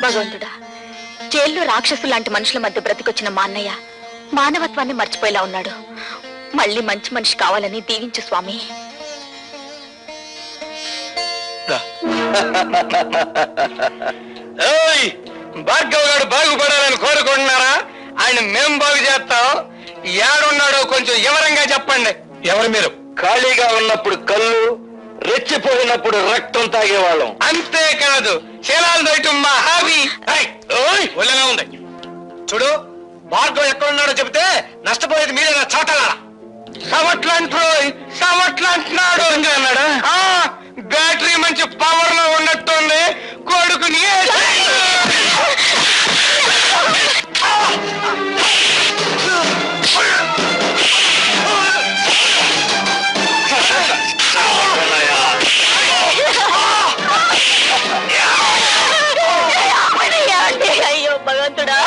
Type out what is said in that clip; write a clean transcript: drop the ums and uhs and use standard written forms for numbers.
భగవంతుడా, జైల్లో రాక్షసు లాంటి మనుషుల మధ్య బ్రతికొచ్చిన మా అన్నయ్య మానవత్వాన్ని మర్చిపోయేలా ఉన్నాడు. మళ్ళీ మంచి మనిషి కావాలని దీవించు స్వామి. భార్గవ్ గారు బాగుపడాలని కోరుకుంటున్నారా? ఆయన మేం బాగు చేస్తాం. ఏడున్నాడో కొంచెం వివరంగా చెప్పండి. ఎవరు మీరు? ఖాళీగా ఉన్నప్పుడు కళ్ళు, రెచ్చిపోయినప్పుడు రక్తం తాగేవాళ్ళం. అంతేకాదు శీలాలు దయటం మా హాబీ. ఒళ్ళగా ఉంది. చూడు, భార్గవ్ ఎక్కడున్నాడో చెబితే నష్టపోయేది మీరేనా చోటలారా? సవట్లంటున్నాడు అన్నాడా? బ్యాటరీ మంచి పవర్ లో ఉన్నట్టుంది. కొడుకుని అయ్యో భగవంతుడా,